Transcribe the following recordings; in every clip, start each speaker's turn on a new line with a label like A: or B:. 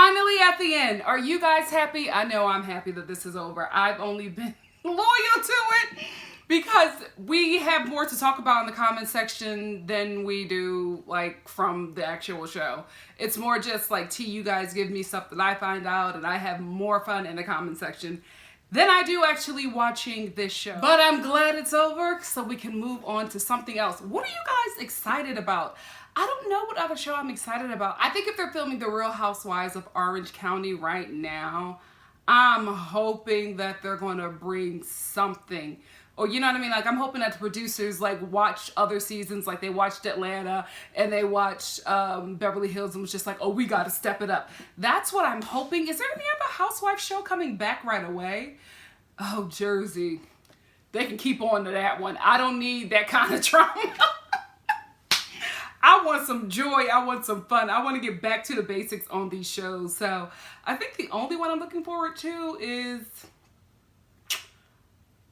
A: finally at the end. Are you guys happy? I know I'm happy that this is over. I've only been loyal to it because we have more to talk about in the comment section than we do like from the actual show. It's more just like you guys give me stuff that I find out, and I have more fun in the comment section than I do actually watching this show. But I'm glad it's over so we can move on to something else. What are you guys excited about? I don't know what other show I'm excited about. I think if they're filming The Real Housewives of Orange County right now, I'm hoping that they're going to bring something. Or you know what I mean? Like, I'm hoping that the producers like watch other seasons, like they watched Atlanta and they watched Beverly Hills and was just like, oh, we got to step it up. That's what I'm hoping. Is there any other Housewife show coming back right away? Oh, Jersey. They can keep on to that one. I don't need that kind of drama. I want some joy. I want some fun. I want to get back to the basics on these shows. So I think the only one I'm looking forward to is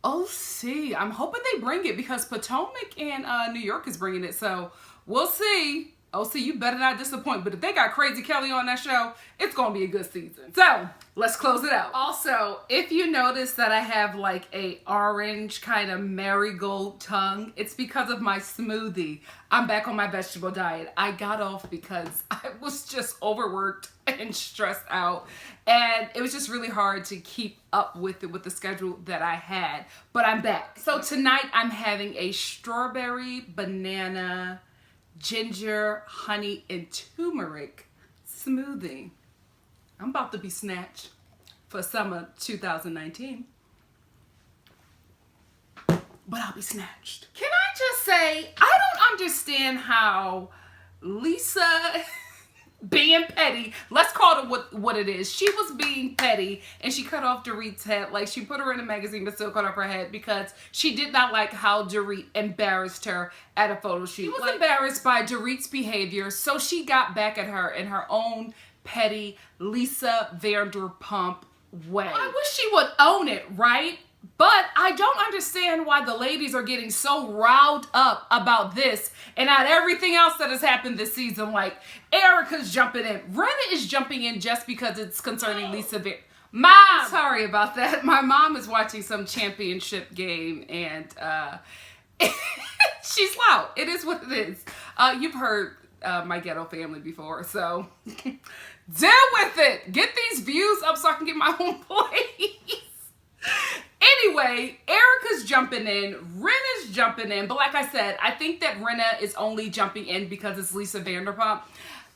A: OC. I'm hoping they bring it because Potomac and New York is bringing it. So we'll see. OC, you better not disappoint. But if they got Crazy Kelly on that show, it's going to be a good season. So let's close it out. Also, if you notice that I have like a orange kind of marigold tongue, it's because of my smoothie. I'm back on my vegetable diet. I got off because I was just overworked and stressed out. And it was just really hard to keep up with it with the schedule that I had. But I'm back. So tonight I'm having a strawberry, banana, ginger, honey, and turmeric smoothie. I'm about to be snatched for summer 2019. But I'll be snatched. Can I just say, I don't understand how Lisa being petty, let's call it what it is. She was being petty and she cut off Dorit's head. Like, she put her in a magazine but still cut off her head because she did not like how Dorit embarrassed her at a photo shoot. She was embarrassed by Dorit's behavior, so she got back at her in her own petty Lisa Vanderpump way. I wish she would own it, right? But I don't understand why the ladies are getting so riled up about this and not everything else that has happened this season. Like, Erica's jumping in. Rinna is jumping in just because it's concerning Lisa Mom! Sorry about that. My mom is watching some championship game and she's loud. It is what it is. You've heard my ghetto family before, so deal with it. Get these views up so I can get my own place. Anyway, Erica's jumping in, Rinna's jumping in, but like I said, I think that Rinna is only jumping in because it's Lisa Vanderpump.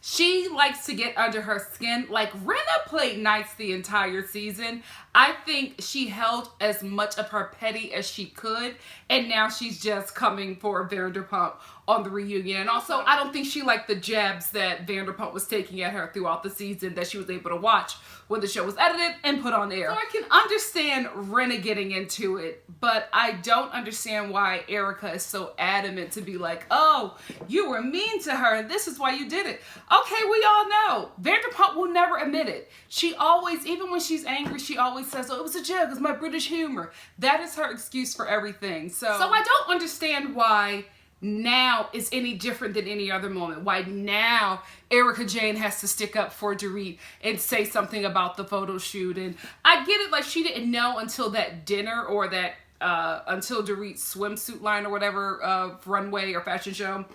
A: She likes to get under her skin. Like, Rinna played nice the entire season. I think she held as much of her petty as she could, and now she's just coming for Vanderpump on the reunion. And also, I don't think she liked the jabs that Vanderpump was taking at her throughout the season that she was able to watch when the show was edited and put on air. So I can understand Rinna getting into it, but I don't understand why Erica is so adamant to be like, oh, you were mean to her and this is why you did it. Okay, we all know. Vanderpump will never admit it. She always, even when she's angry, she always says, oh, it was a joke, it's my British humor. That is her excuse for everything. So I don't understand why now is any different than any other moment. Why now Erica Jane has to stick up for Dorit and say something about the photo shoot. And I get it, like, she didn't know until that dinner or that until Dorit's swimsuit line or whatever runway or fashion show.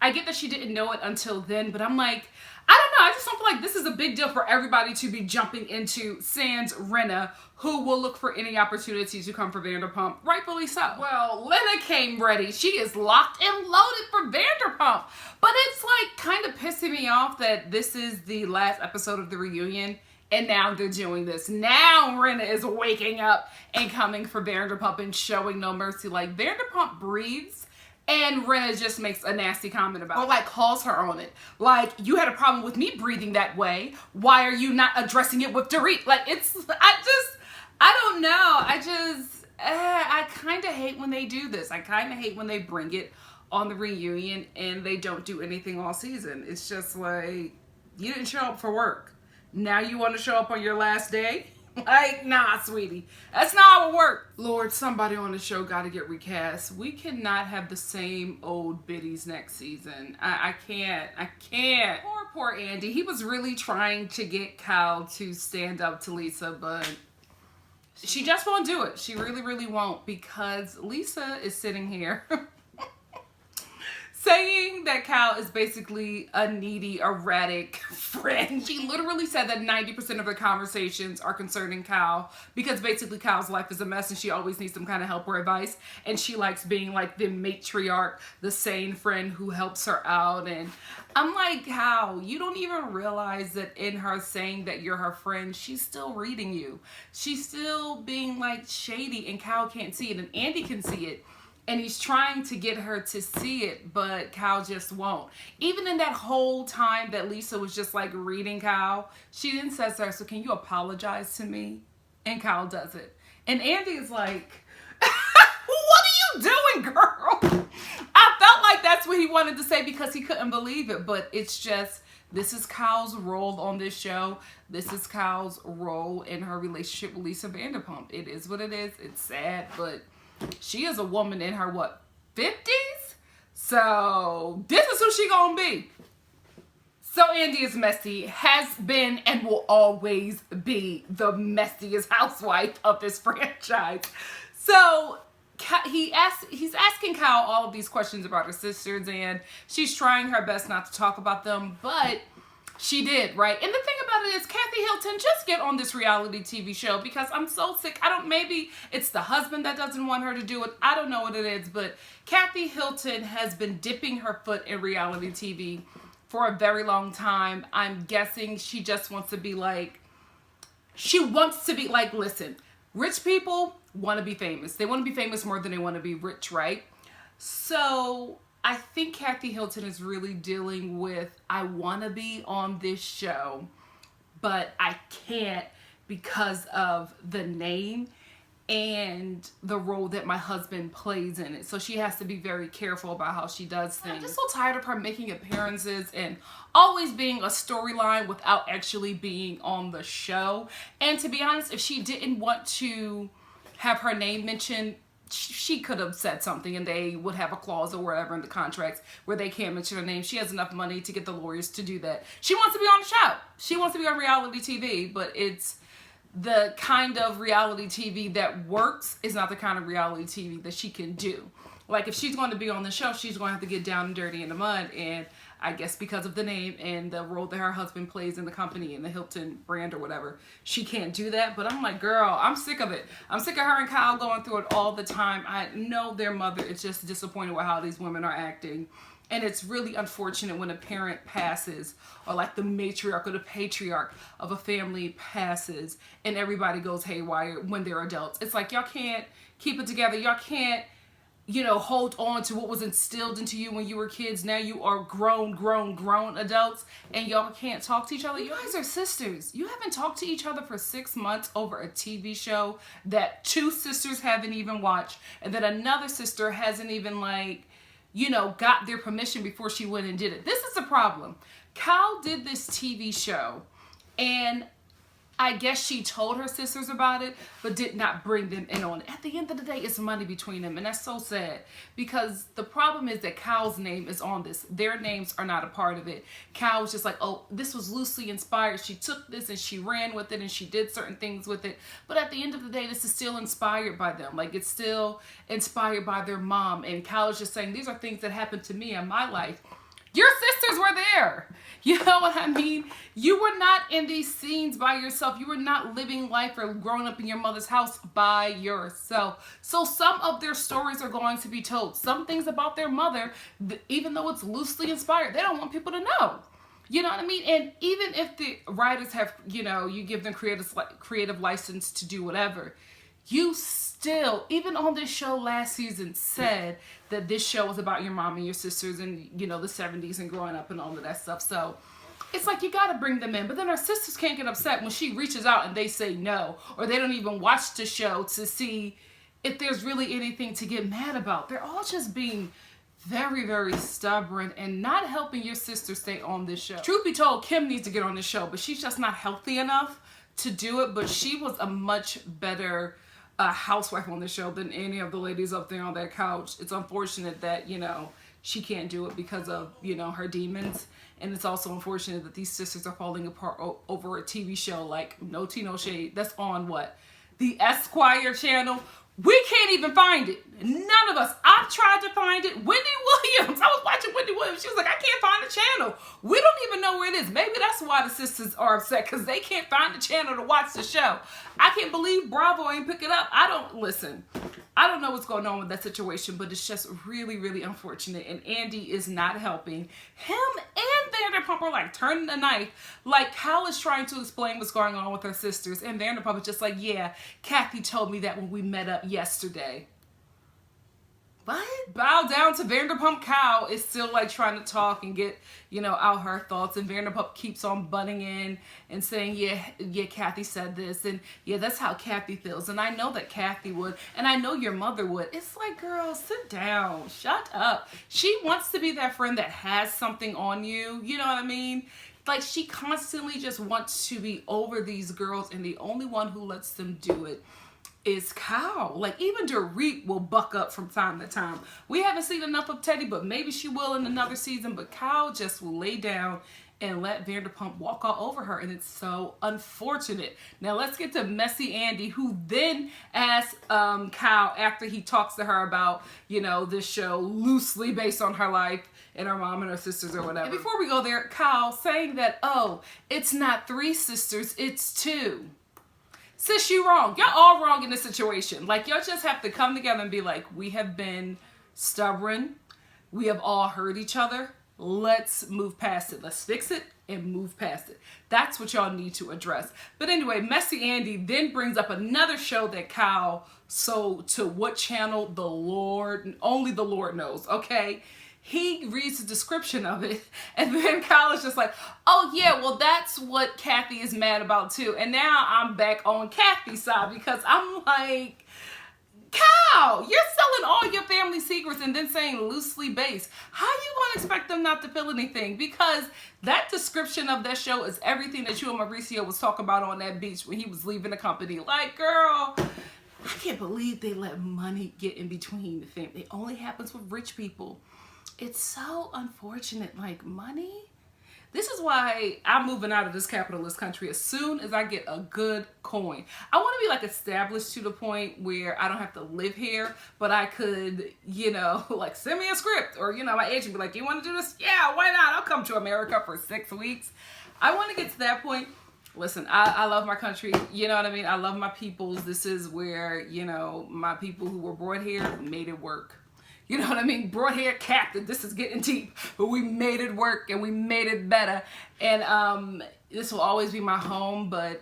A: I get that she didn't know it until then, but I'm like, I don't know. I just don't feel like this is a big deal for everybody to be jumping into sans Rinna, who will look for any opportunity to come for Vanderpump. Rightfully so. Well, Lena came ready. She is locked and loaded for Vanderpump. But it's like kind of pissing me off that this is the last episode of the reunion and now they're doing this. Now Rinna is waking up and coming for Vanderpump and showing no mercy. Like, Vanderpump breathes and Rinna just makes a nasty comment about it. Or like calls her on it. Like, you had a problem with me breathing that way. Why are you not addressing it with Dorit? Like, I don't know. I kind of hate when they do this. I kind of hate when they bring it on the reunion and they don't do anything all season. It's just like, you didn't show up for work. Now you want to show up on your last day? Like, nah, sweetie. That's not how it works. Lord, somebody on the show got to get recast. We cannot have the same old biddies next season. I can't. I can't. Poor Andy. He was really trying to get Kyle to stand up to Lisa, but she just won't do it. She really, really won't, because Lisa is sitting here saying that Kyle is basically a needy, erratic friend. She literally said that 90% of her conversations are concerning Kyle, because basically Kyle's life is a mess and she always needs some kind of help or advice. And she likes being like the matriarch, the sane friend who helps her out. And I'm like, Kyle, you don't even realize that in her saying that you're her friend, she's still reading you. She's still being like shady, and Kyle can't see it, and Andy can see it. And he's trying to get her to see it, but Kyle just won't. Even in that whole time that Lisa was just like reading Kyle, she then says to her, so can you apologize to me? And Kyle does it. And Andy is like, what are you doing, girl? I felt like that's what he wanted to say because he couldn't believe it. But it's just, this is Kyle's role on this show. This is Kyle's role in her relationship with Lisa Vanderpump. It is what it is. It's sad, but she is a woman in her, what, 50s? So this is who she gonna be. So Andy is messy, has been and will always be the messiest housewife of this franchise. So he's asking Kyle all of these questions about her sisters, and she's trying her best not to talk about them, but she did, right? And the thing about it is, Kathy Hilton, just get on this reality TV show, because I'm so sick. Maybe it's the husband that doesn't want her to do it. I don't know what it is, but Kathy Hilton has been dipping her foot in reality TV for a very long time. I'm guessing she just wants to be like, listen, rich people want to be famous. They want to be famous more than they want to be rich, right? So I think Kathy Hilton is really dealing with, I want to be on this show, but I can't because of the name and the role that my husband plays in it. So she has to be very careful about how she does things. I'm just so tired of her making appearances and always being a storyline without actually being on the show. And to be honest, if she didn't want to have her name mentioned, she could have said something and they would have a clause or whatever in the contracts where they can't mention her name. She has enough money to get the lawyers to do that. She wants to be on the show. She wants to be on reality TV, but it's the kind of reality TV that works is not the kind of reality TV that she can do. Like, if she's going to be on the show, she's going to have to get down and dirty in the mud. And I guess because of the name and the role that her husband plays in the company and the Hilton brand or whatever, she can't do that. But I'm like, girl, I'm sick of it. I'm sick of her and Kyle going through it all the time. I know their mother is just disappointed with how these women are acting. And it's really unfortunate when a parent passes, or like the matriarch or the patriarch of a family passes, and everybody goes haywire when they're adults. It's like, y'all can't keep it together. Y'all can't, hold on to what was instilled into you when you were kids. Now you are grown adults, and y'all can't talk to each other. You guys are sisters. You haven't talked to each other for 6 months over a TV show that 2 sisters haven't even watched, and that another sister hasn't even got their permission before she went and did it. This is the problem. Kyle did this TV show, and I guess she told her sisters about it, but did not bring them in on it. At the end of the day, it's money between them, and that's so sad, because the problem is that Kyle's name is on this. Their names are not a part of it. Kyle was just like, oh, this was loosely inspired. She took this and she ran with it and she did certain things with it. But at the end of the day, this is still inspired by them. Like, it's still inspired by their mom. And Kyle is just saying, these are things that happened to me in my life. Your sisters were there. You know what I mean? You were not in these scenes by yourself. You were not living life or growing up in your mother's house by yourself. So some of their stories are going to be told. Some things about their mother, even though it's loosely inspired, they don't want people to know. You know what I mean? And even if the writers have, you give them creative license to do whatever, you still, even on this show last season, said that this show was about your mom and your sisters and, the 70s and growing up and all of that stuff. So it's like, you got to bring them in. But then her sisters can't get upset when she reaches out and they say no, or they don't even watch the show to see if there's really anything to get mad about. They're all just being very, very stubborn and not helping your sister stay on this show. Truth be told, Kim needs to get on this show, but she's just not healthy enough to do it, but she was a much better housewife on the show than any of the ladies up there on that couch. It's unfortunate that, you know, she can't do it because of, you know, her demons. And it's also unfortunate that these sisters are falling apart over a TV show like No Tea, No Shade. That's on what? The Esquire channel. We can't even find it. None of us. I've tried to find it. Wendy Williams. I was watching Wendy Williams. She was like, I can't find the channel. We don't even know where it is. Maybe that's why the sisters are upset, because they can't find the channel to watch the show. I can't believe Bravo ain't pick it up. I don't know what's going on with that situation, but it's just really, really unfortunate. And Andy is not helping. Him and Vanderpump are like turning the knife. Like Cal is trying to explain what's going on with her sisters, and Vanderpump is just like, yeah, Kathy told me that when we met up yesterday. What? Bow down to Vanderpump. Cal is still like trying to talk and get, you know, out her thoughts, and Vanderpump keeps on butting in and saying, yeah, Kathy said this, and yeah, that's how Kathy feels, and I know that Kathy would, and I know your mother would. It's like, girl, sit down, shut up. She wants to be that friend that has something on you, you know what I mean? Like, she constantly just wants to be over these girls, and the only one who lets them do it is Cal. Like, even Dorit will buck up from time to time. We haven't seen enough of Teddy, but maybe she will in another season. But Cal just will lay down and let Vanderpump walk all over her, and it's so unfortunate. Now let's get to Messy Andy, who then asks Cal, after he talks to her about, you know, this show loosely based on her life and her mom and her sisters or whatever. And before we go there, Cal saying that, oh, it's not 3 sisters, it's 2. Sis, you wrong. Y'all all wrong in this situation. Like, y'all just have to come together and be like, we have been stubborn. We have all hurt each other. Let's move past it. Let's fix it and move past it. That's what y'all need to address. But anyway, Messy Andy then brings up another show that Cal sold to what channel? The Lord, only the Lord knows, okay? He reads the description of it, and then Kyle is just like, oh yeah, well that's what Kathy is mad about too. And now I'm back on Kathy's side, because I'm like, Kyle, you're selling all your family secrets and then saying loosely based. How you gonna expect them not to feel anything? Because that description of that show is everything that you and Mauricio was talking about on that beach when he was leaving the company. Like, girl, I can't believe they let money get in between the family. It only happens with rich people. It's so unfortunate, like money. This is why I'm moving out of this capitalist country as soon as I get a good coin. I want to be like established to the point where I don't have to live here, but I could, you know, like send me a script, or, you know, my agent be like, you want to do this? Yeah, why not? I'll come to America for 6 weeks. I want to get to that point. Listen, I love my country. You know what I mean? I love my peoples. This is where, you know, my people who were brought here made it work. You know what I mean? Broad hair captain. This is getting deep, but we made it work and we made it better. And this will always be my home. But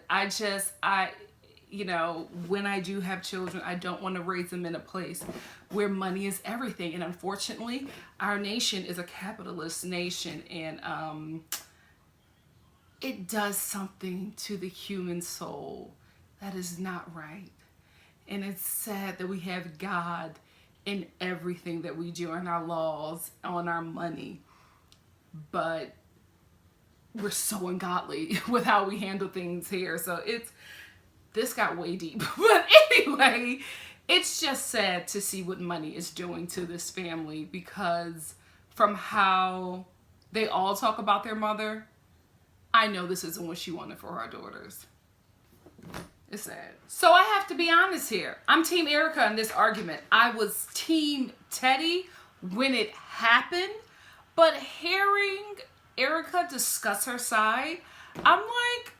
A: you know, when I do have children, I don't want to raise them in a place where money is everything. And unfortunately, our nation is a capitalist nation, and it does something to the human soul that is not right. And it's sad that we have God in everything that we do, in our laws, on our money, but we're so ungodly with how we handle things here. So this got way deep. But anyway, it's just sad to see what money is doing to this family, because from how they all talk about their mother, I know this isn't what she wanted for her daughters. It's sad. So I have to be honest here. I'm Team Erica in this argument. I was Team Teddy when it happened, but hearing Erica discuss her side, I'm like,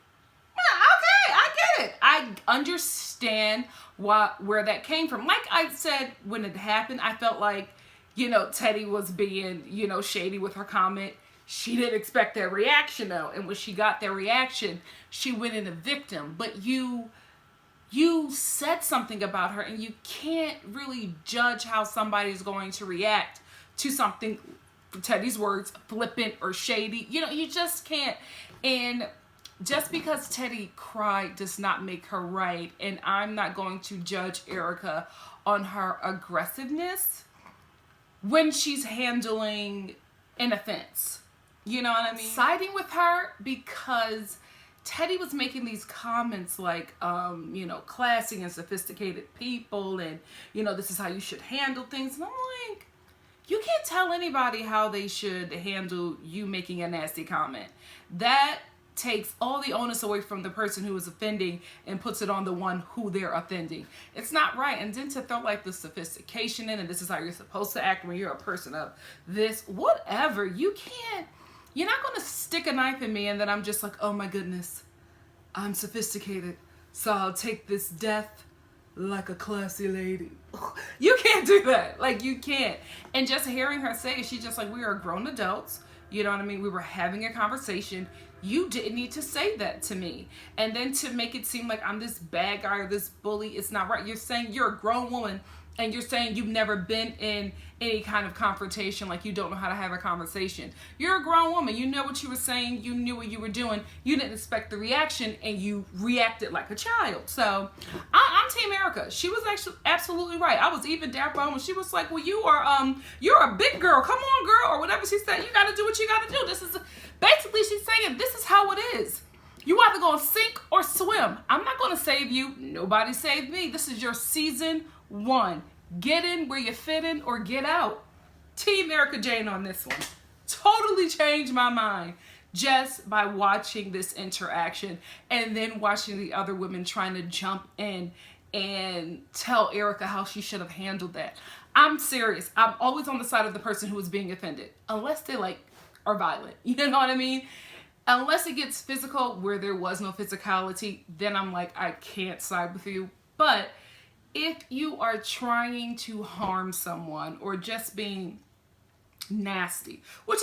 A: yeah, okay, I get it. I understand where that came from. Like I said, when it happened, I felt like, you know, Teddy was being, you know, shady with her comment. She didn't expect their reaction though. And when she got their reaction, she went in a victim. But you said something about her, and you can't really judge how somebody's going to react to something, Teddy's words, flippant or shady. You know, you just can't. And just because Teddy cried does not make her right. And I'm not going to judge Erica on her aggressiveness when she's handling an offense. You know what I mean? Siding with her because Teddy was making these comments like, you know, classy and sophisticated people, and, you know, this is how you should handle things. And I'm like, you can't tell anybody how they should handle you making a nasty comment. That takes all the onus away from the person who is offending and puts it on the one who they're offending. It's not right. And then to throw like the sophistication in, and this is how you're supposed to act when you're a person of this, whatever. You can't, you're not going to stick a knife in me and then I'm just like, oh my goodness, I'm sophisticated, so I'll take this death like a classy lady. You can't do that. Like, you can't. And just hearing her say it, she's just like, we are grown adults. You know what I mean? We were having a conversation. You didn't need to say that to me. And then to make it seem like I'm this bad guy or this bully, it's not right. You're saying you're a grown woman and you're saying you've never been in any kind of confrontation, like you don't know how to have a conversation. You're a grown woman. You know what you were saying. You knew what you were doing. You didn't expect the reaction and you reacted like a child. So I'm Team Erica. She was actually absolutely right. I was even down by when she was like, well, you're a big girl. Come on, girl, or whatever she said. You got to do what you got to do. This is basically, she's saying this is how it is. You either going to sink or swim. I'm not going to save you. Nobody saved me. This is your season 1. Get in where you fit in or get out. Team Erica Jane on this one. Totally changed my mind just by watching this interaction and then watching the other women trying to jump in and tell Erica how she should have handled that. I'm serious. I'm always on the side of the person who is being offended. Unless they like are violent. You know what I mean? Unless it gets physical where there was no physicality, then I'm like, I can't side with you. But if you are trying to harm someone or just being nasty, which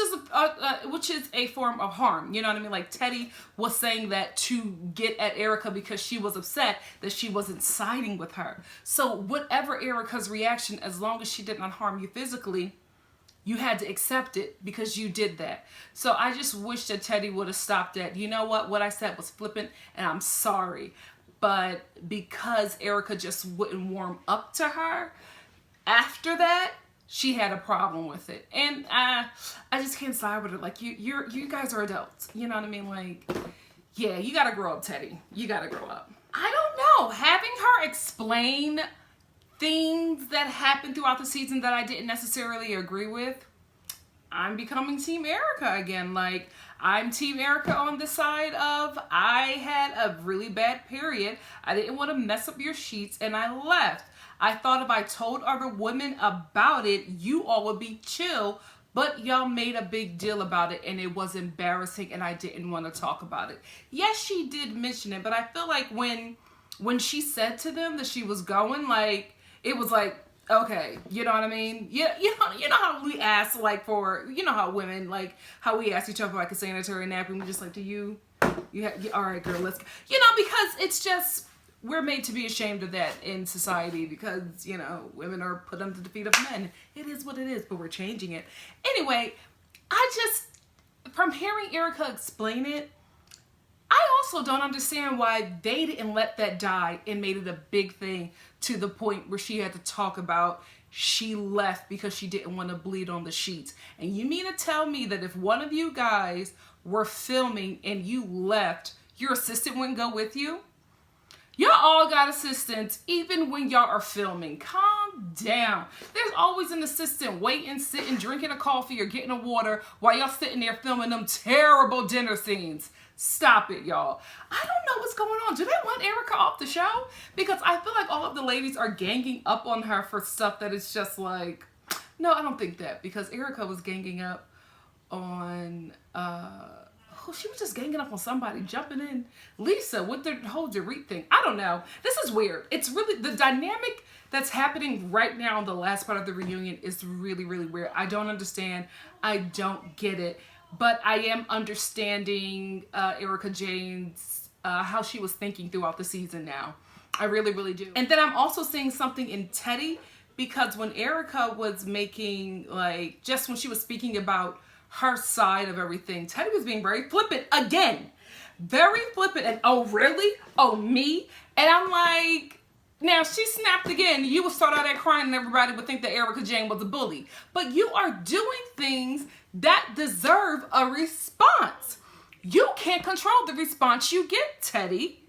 A: is a form of harm, you know what I mean? Like Teddy was saying that to get at Erica because she was upset that she wasn't siding with her. So whatever Erica's reaction, as long as she did not harm you physically, you had to accept it because you did that. So I just wish that Teddy would have stopped at, you know what I said was flippant and I'm sorry. But because Erica just wouldn't warm up to her, after that, she had a problem with it. And I just can't side with it. Like, you guys are adults. You know what I mean? Like, yeah, you got to grow up, Teddy. You got to grow up. I don't know. Having her explain things that happened throughout the season that I didn't necessarily agree with, I'm becoming Team Erica again. Like, I'm Team Erica on the side of, I had a really bad period. I didn't want to mess up your sheets and I left. I thought if I told other women about it, you all would be chill, but y'all made a big deal about it and it was embarrassing and I didn't want to talk about it. Yes, she did mention it, but I feel like when she said to them that she was going, like, it was like, okay, you know what I mean? Yeah, you know how we ask, like, for, you know how women, like, how we ask each other for, like, a sanitary napkin. We're just like, do you all right, girl, let's go. You know, because it's just, we're made to be ashamed of that in society because, you know, women are put under the feet of men. It is what it is, but we're changing it. Anyway, from hearing Erica explain it, I also don't understand why they didn't let that die and made it a big thing to the point where she had to talk about she left because she didn't want to bleed on the sheets. And you mean to tell me that if one of you guys were filming and you left, your assistant wouldn't go with you? Y'all all got assistants even when y'all are filming. Calm down. There's always an assistant waiting, sitting, drinking a coffee or getting a water while y'all sitting there filming them terrible dinner scenes. Stop it, y'all. I don't know what's going on. Do they want Erica off the show? Because I feel like all of the ladies are ganging up on her for stuff that is just like, no, I don't think that. Because Erica was ganging up on, she was just ganging up on somebody, jumping in. Lisa with the whole Dorit thing. I don't know. This is weird. It's really, the dynamic that's happening right now in the last part of the reunion is really, really weird. I don't understand. I don't get it. But I am understanding Erica Jane's, how she was thinking throughout the season now. I really, really do. And then I'm also seeing something in Teddy, because when Erica was making, like, just when she was speaking about her side of everything, Teddy was being very flippant again. Very flippant. And, oh, really? Oh, me? And I'm like, now, she snapped again. You would start out there crying and everybody would think that Erica Jane was a bully. But you are doing things that deserve a response. You can't control the response you get, Teddy.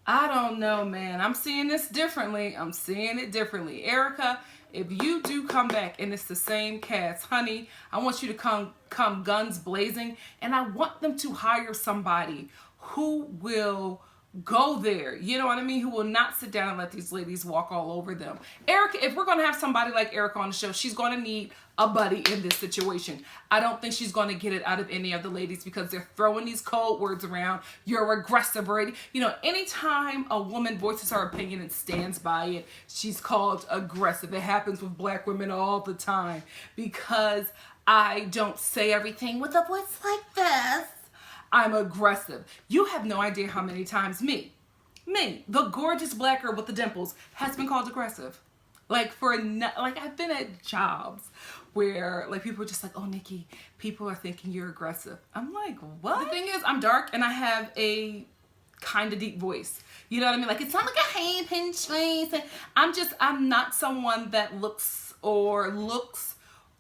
A: I don't know, man. I'm seeing this differently. I'm seeing it differently. Erica, if you do come back and it's the same cast, honey, I want you to come guns blazing, and I want them to hire somebody who will go there, you know what I mean, who will not sit down and let these ladies walk all over them. Erica, if we're going to have somebody like Erica on the show, she's going to need a buddy in this situation. I don't think she's going to get it out of any of the ladies because they're throwing these cold words around. You're aggressive already. You know, anytime a woman voices her opinion and stands by it, she's called aggressive. It happens with black women all the time because I don't say everything with a voice like this. I'm aggressive. You have no idea how many times me, the gorgeous black girl with the dimples, has been called aggressive. Like I've been at jobs where like people are just like, oh, Nikki, people are thinking you're aggressive. I'm like, what? The thing is, I'm dark and I have a kind of deep voice. You know what I mean? Like it's not like a high pitched voice. I'm not someone that looks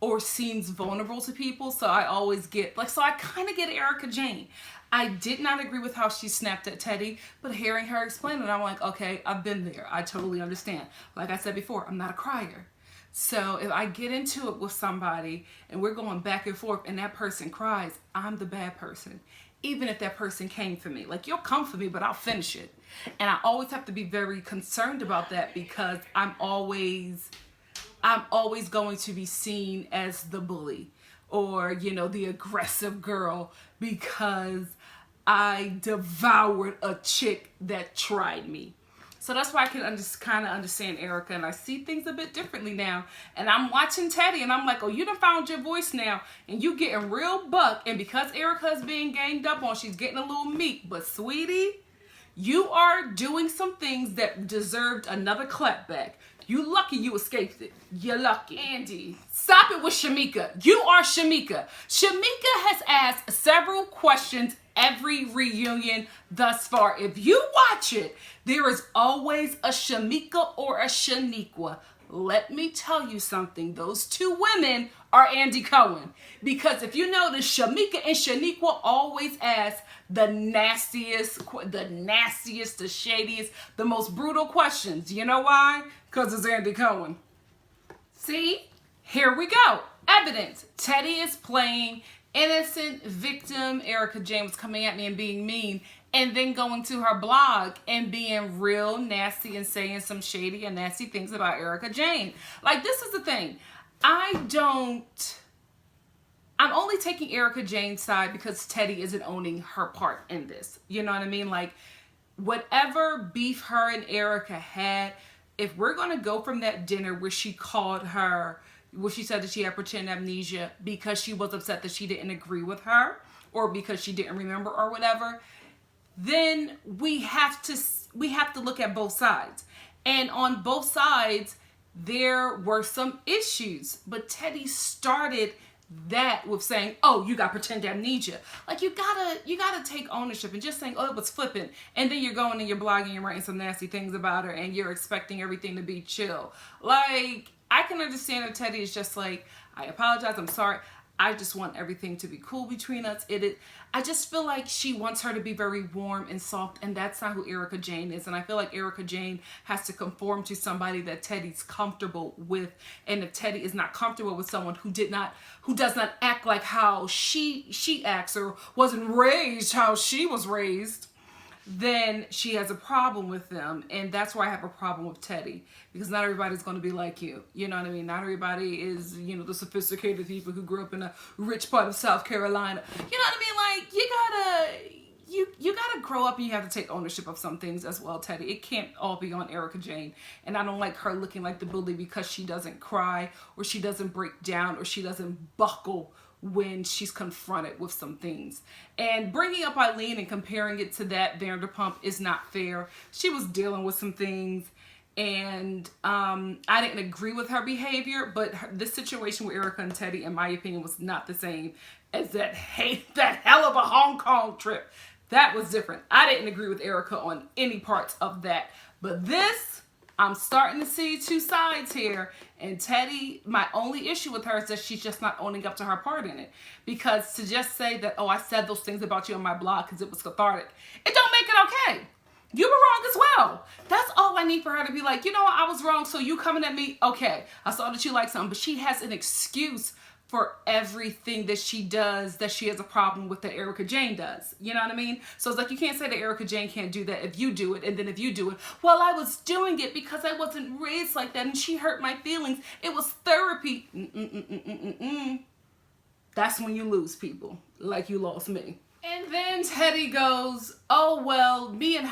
A: or seems vulnerable to people, so I always get, so I kind of get Erica Jane. I did not agree with how she snapped at Teddy, but hearing her explain it, I'm like, okay, I've been there. I totally understand. Like I said before, I'm not a crier. So if I get into it with somebody and we're going back and forth and that person cries, I'm the bad person. Even if that person came for me. Like, you'll come for me, but I'll finish it. And I always have to be very concerned about that because I'm always going to be seen as the bully or, you know, the aggressive girl because I devoured a chick that tried me. So that's why I can kind of understand Erica, and I see things a bit differently now. And I'm watching Teddy, and I'm like, oh, you done found your voice now, and you getting real buck. And because Erica's being ganged up on, she's getting a little meek. But sweetie, you are doing some things that deserved another clapback. You lucky you escaped it. You're lucky. Andy, stop it with Shamika. You are Shamika. Shamika has asked several questions every reunion thus far. If you watch it, there is always a Shamika or a Shaniqua. Let me tell you something. Those two women are Andy Cohen. Because if you notice, Shamika and Shaniqua always ask the nastiest, the shadiest, the most brutal questions. You know why? Because it's Andy Cohen. See? Here we go. Evidence. Teddy is playing innocent victim. Erica James coming at me and being mean. And then going to her blog and being real nasty and saying some shady and nasty things about Erica Jane. Like, this is the thing. I'm only taking Erica Jane's side because Teddy isn't owning her part in this. You know what I mean? Like, whatever beef her and Erica had, if we're going to go from that dinner where she called her, where she said that she had pretend amnesia because she was upset that she didn't agree with her or because she didn't remember or whatever, then we have to look at both sides. And on both sides, there were some issues. But Teddy started that with saying, oh, you got pretend amnesia. Like, you gotta take ownership and just saying, oh, it was flippant. And then you're going and you're blogging and writing some nasty things about her and you're expecting everything to be chill. Like, I can understand if Teddy is just like, I apologize, I'm sorry. I just want everything to be cool between us. I just feel like she wants her to be very warm and soft, and that's not who Erica Jane is. And I feel like Erica Jane has to conform to somebody that Teddy's comfortable with. And if Teddy is not comfortable with someone who does not act like how she acts or wasn't raised how she was raised, then she has a problem with them. And that's why I have a problem with Teddy, because not everybody's going to be like you. You know what I mean? Not everybody is, you know, the sophisticated people who grew up in a rich part of South Carolina. You know what I mean? Like, you gotta grow up and you have to take ownership of some things as well, Teddy. It can't all be on Erica Jane. And I don't like her looking like the bully because she doesn't cry or she doesn't break down or she doesn't buckle when she's confronted with some things. And bringing up Eileen and comparing it to that Vanderpump is not fair. She was dealing with some things, and I didn't agree with her behavior, but this situation with Erica and Teddy, in my opinion, was not the same as that hell of a Hong Kong trip. That was different. I didn't agree with Erica on any parts of that. But this, I'm starting to see two sides here. And Teddy, my only issue with her is that she's just not owning up to her part in it. Because to just say that, oh, I said those things about you on my blog because it was cathartic, it don't make it okay. You were wrong as well. That's all I need for her to be like, you know what, I was wrong, so you coming at me? Okay, I saw that you like something. But she has an excuse for everything that she does that she has a problem with that Erica Jane does. You know what I mean? So it's like, you can't say that Erica Jane can't do that if you do it, and then if you do it, well, I was doing it because I wasn't raised like that and she hurt my feelings. It was therapy. That's when you lose people, like you lost me. And then Teddy goes, oh, well, me and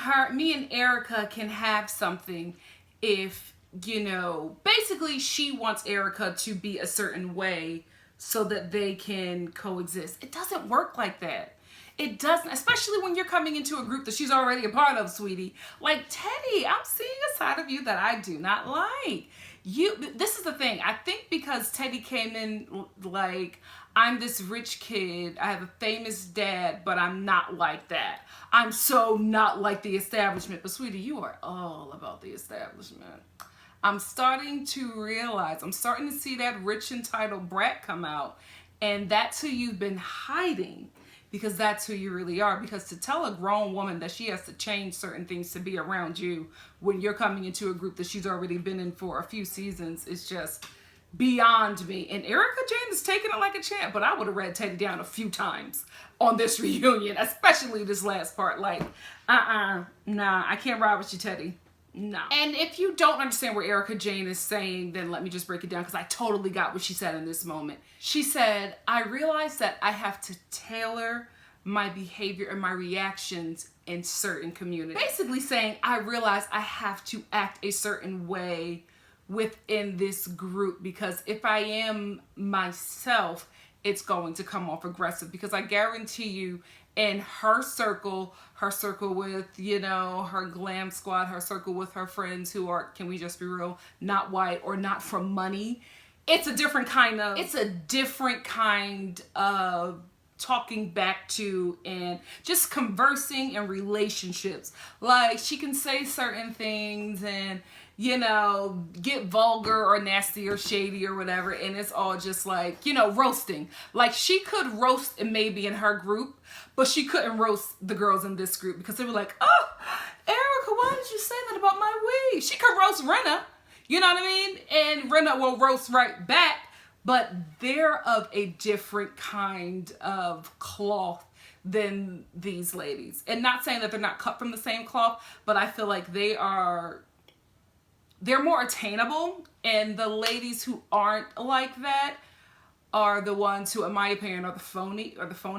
A: Erica can have something if, you know, basically she wants Erica to be a certain way so that they can coexist. It doesn't work like that. It doesn't, especially when you're coming into a group that she's already a part of, sweetie. Like, Teddy, I'm seeing a side of you that I do not like. This is the thing. I think because Teddy came in like, I'm this rich kid, I have a famous dad, but I'm not like that. I'm so not like the establishment. But sweetie, you are all about the establishment. I'm starting to realize, I'm starting to see that rich entitled brat come out, and that's who you've been hiding, because that's who you really are. Because to tell a grown woman that she has to change certain things to be around you when you're coming into a group that she's already been in for a few seasons is just beyond me. And Erica Jane is taking it like a champ, but I would have read Teddy down a few times on this reunion, especially this last part. Like, nah, I can't ride with you, Teddy. No. And if you don't understand what Erica Jane is saying, then let me just break it down, because I totally got what she said in this moment. She said, I realize that I have to tailor my behavior and my reactions in certain communities. Basically saying, I realize I have to act a certain way within this group, because if I am myself, it's going to come off aggressive. Because I guarantee you, in her circle with, you know, her glam squad, her circle with her friends who are, can we just be real, not white or not from money, it's a different kind of talking back to and just conversing in relationships. Like, she can say certain things and, you know, get vulgar or nasty or shady or whatever, and it's all just like, you know, roasting. Like, she could roast maybe in her group, but she couldn't roast the girls in this group, because they were like, oh, Erica, why did you say that about my weave? She could roast Renna, you know what I mean? And Renna will roast right back, but they're of a different kind of cloth than these ladies. And not saying that they're not cut from the same cloth, but I feel like they're more attainable, and the ladies who aren't like that are the ones who, in my opinion, are the phony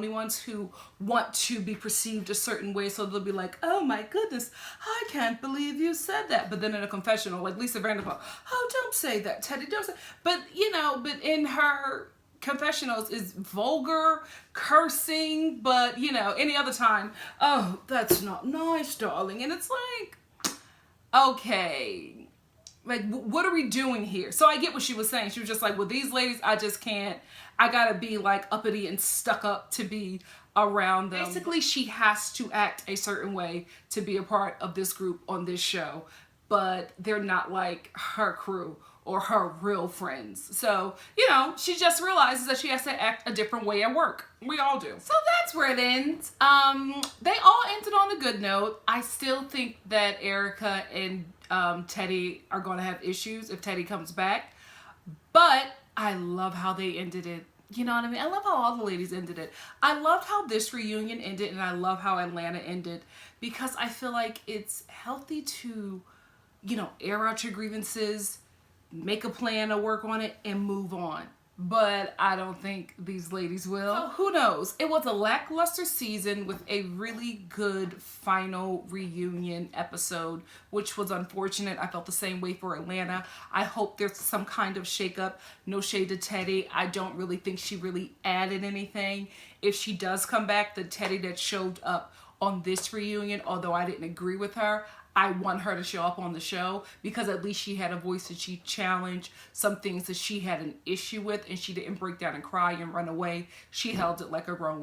A: ones who want to be perceived a certain way. So they'll be like, oh my goodness, I can't believe you said that. But then in a confessional, like Lisa Vanderpump, oh, don't say that, Teddy, don't say. But, you know, but in her confessionals is vulgar, cursing, but, you know, any other time, oh, that's not nice, darling. And it's like, okay, like, what are we doing here? So I get what she was saying. She was just like, well, these ladies, I just can't. I gotta be like uppity and stuck up to be around them. Basically, she has to act a certain way to be a part of this group on this show, but they're not like her crew or her real friends. So, you know, she just realizes that she has to act a different way at work. We all do. So that's where it ends. They all ended on a good note. I still think that Erica and Teddy are going to have issues if Teddy comes back. But I love how they ended it. You know what I mean? I love how all the ladies ended it. I loved how this reunion ended, and I love how Atlanta ended, because I feel like it's healthy to, you know, air out your grievances, make a plan to work on it, and move on. But I don't think these ladies will. So who knows? It was a lackluster season with a really good final reunion episode, which was unfortunate. I felt the same way for Atlanta. I hope there's some kind of shakeup. No shade to Teddy. I don't really think she really added anything. If she does come back, the Teddy that showed up on this reunion, although I didn't agree with her. I want her to show up on the show because at least she had a voice and she challenged some things that she had an issue with, and she didn't break down and cry and run away. She held it like a grown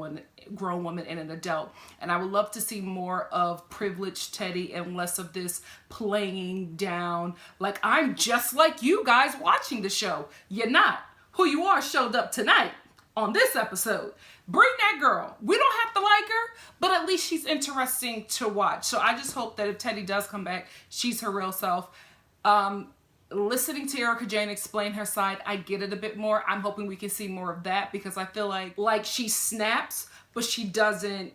A: woman and an adult. And I would love to see more of privileged Teddy and less of this playing down like I'm just like you guys watching the show. You're not. Who you are showed up tonight on this episode. Bring that girl. We don't have to like her, but at least she's interesting to watch. So I just hope that if Teddy does come back, she's her real self. Listening to Erica Jane explain her side, I get it a bit more. I'm hoping we can see more of that because I feel like she snaps, but she doesn't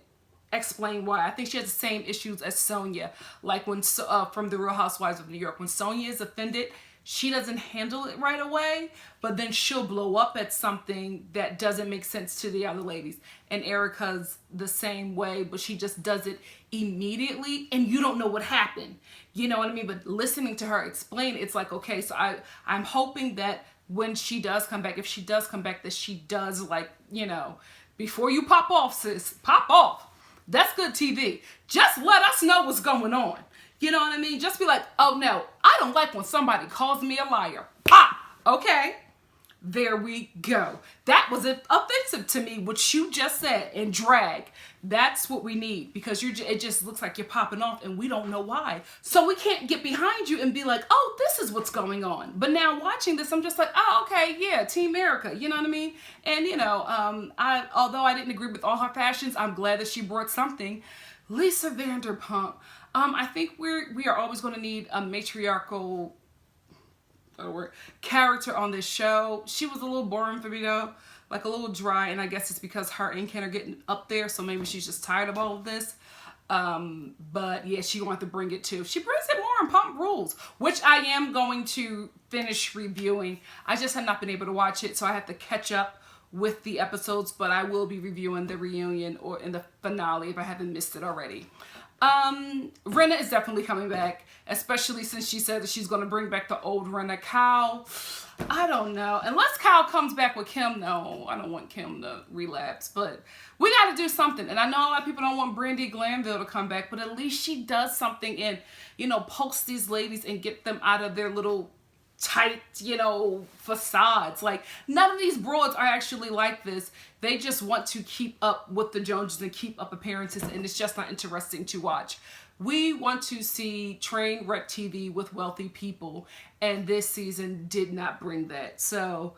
A: explain why. I think she has the same issues as Sonia. Like when from the Real Housewives of New York, when Sonia is offended, she doesn't handle it right away, but then she'll blow up at something that doesn't make sense to the other ladies. And Erica's the same way, but she just does it immediately and you don't know what happened. You know what I mean? But listening to her explain, it's like, okay, so I'm hoping that when she does come back, if she does come back, that she does like, you know, before you pop off, sis, pop off. That's good TV. Just let us know what's going on. You know what I mean? Just be like, oh no, I don't like when somebody calls me a liar. Pop! Okay. There we go. That was offensive to me, what you just said, and drag. That's what we need because it just looks like you're popping off and we don't know why. So we can't get behind you and be like, oh, this is what's going on. But now watching this, I'm just like, oh, okay, yeah, Team Erica. You know what I mean? And you know, although I didn't agree with all her fashions, I'm glad that she brought something. Lisa Vanderpump. I think we are always going to need a matriarchal character on this show. She was a little boring for me though, like a little dry, and I guess it's because her and Ken are getting up there, so maybe she's just tired of all of this. But yeah, she wanted to bring it too. She brings it more in Pump Rules, which I am going to finish reviewing. I just have not been able to watch it, so I have to catch up with the episodes, but I will be reviewing the reunion or in the finale if I haven't missed it already. Rinna is definitely coming back, especially since she said that she's going to bring back the old Rinna. Kyle, I don't know. Unless Kyle comes back with Kim, no, I don't want Kim to relapse, but we got to do something. And I know a lot of people don't want Brandy Glanville to come back, but at least she does something and, you know, post these ladies and get them out of their little tight, you know, facades. Like, none of these broads are actually like this. They just want to keep up with the Joneses and keep up appearances, and it's just not interesting to watch. We want to see train wreck TV with wealthy people, and this season did not bring that. So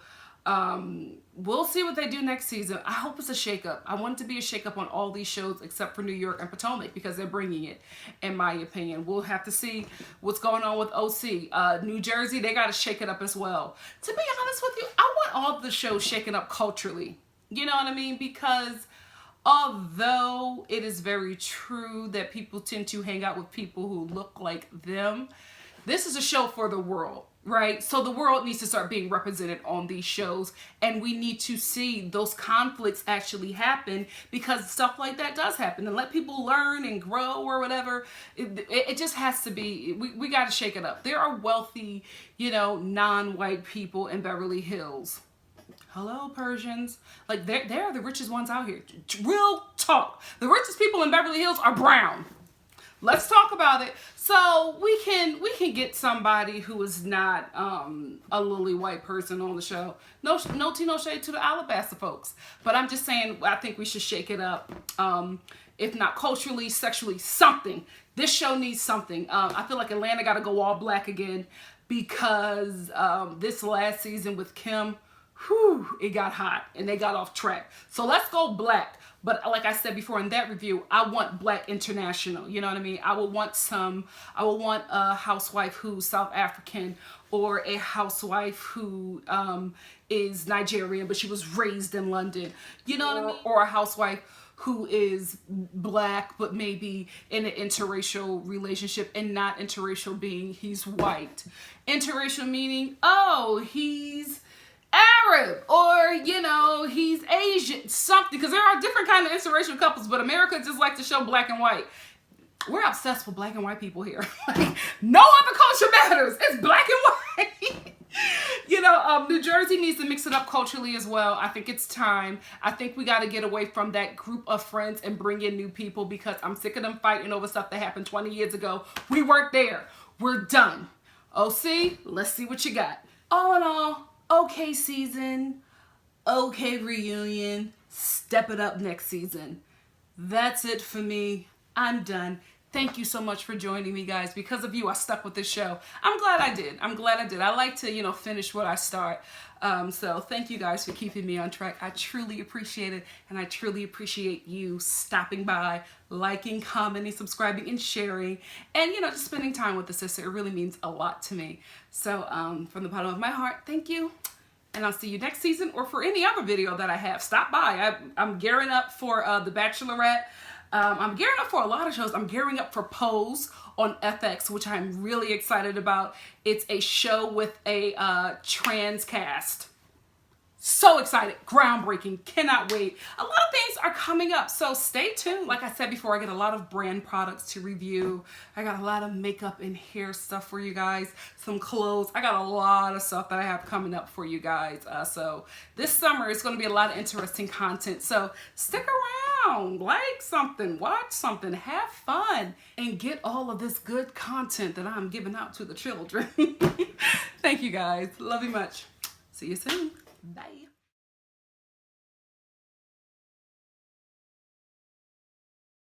A: we'll see what they do next season. I hope it's a shakeup. I want it to be a shakeup on all these shows except for New York and Potomac because they're bringing it, in my opinion. We'll have to see what's going on with OC. New Jersey, they got to shake it up as well. To be honest with you, I want all the shows shaken up culturally. You know what I mean? Because although it is very true that people tend to hang out with people who look like them, this is a show for the world, right? So the world needs to start being represented on these shows, and we need to see those conflicts actually happen because stuff like that does happen, and let people learn and grow or whatever. It just has to be, we got to shake it up. There are wealthy, you know, non-white people in Beverly Hills. Hello, Persians. Like, they're the richest ones out here. Real talk. The richest people in Beverly Hills are brown. Let's talk about it. So we can get somebody who is not a lily white person on the show. No tea, no shade to the Alabaster folks. But I'm just saying, I think we should shake it up. If not culturally, sexually, something. This show needs something. I feel like Atlanta got to go all black again because this last season with Kim, whew, it got hot and they got off track. So let's go black. But like I said before in that review, I want black international. You know what I mean? I would want a housewife who's South African, or a housewife who is Nigerian, but she was raised in London. You know what I mean? Or a housewife who is black, but maybe in an interracial relationship, and not interracial being he's white. Interracial meaning, oh, he's Arab, or, you know, he's Asian, something, because there are different kind of interracial couples, but America just like to show black and white. We're obsessed with black and white people here. Like, no other culture matters. It's black and white. New Jersey needs to mix it up culturally as well. I think it's time. I think we got to get away from that group of friends and bring in new people, because I'm sick of them fighting over stuff that happened 20 years ago. We weren't there. We're done. OC, let's see what you got. All in all, okay season, okay reunion, step it up next season. That's it for me. I'm done. Thank you so much for joining me, guys. Because of you, I stuck with this show. I'm glad I did. I like to, finish what I start. So thank you guys for keeping me on track. I truly appreciate it. And I truly appreciate you stopping by, liking, commenting, subscribing, and sharing. And, just spending time with the sister. It really means a lot to me. So from the bottom of my heart, thank you. And I'll see you next season, or for any other video that I have. Stop by. I'm gearing up for The Bachelorette. I'm gearing up for a lot of shows. I'm gearing up for Pose on FX, which I'm really excited about. It's a show with a trans cast. So excited. Groundbreaking. Cannot wait. A lot of things are coming up, so stay tuned. Like I said before, I get a lot of brand products to review. I got a lot of makeup and hair stuff for you guys. Some clothes. I got a lot of stuff that I have coming up for you guys. So this summer is going to be a lot of interesting content. So stick around. Like something. Watch something. Have fun. And get all of this good content that I'm giving out to the children. Thank you guys. Love you much. See you soon. Bye.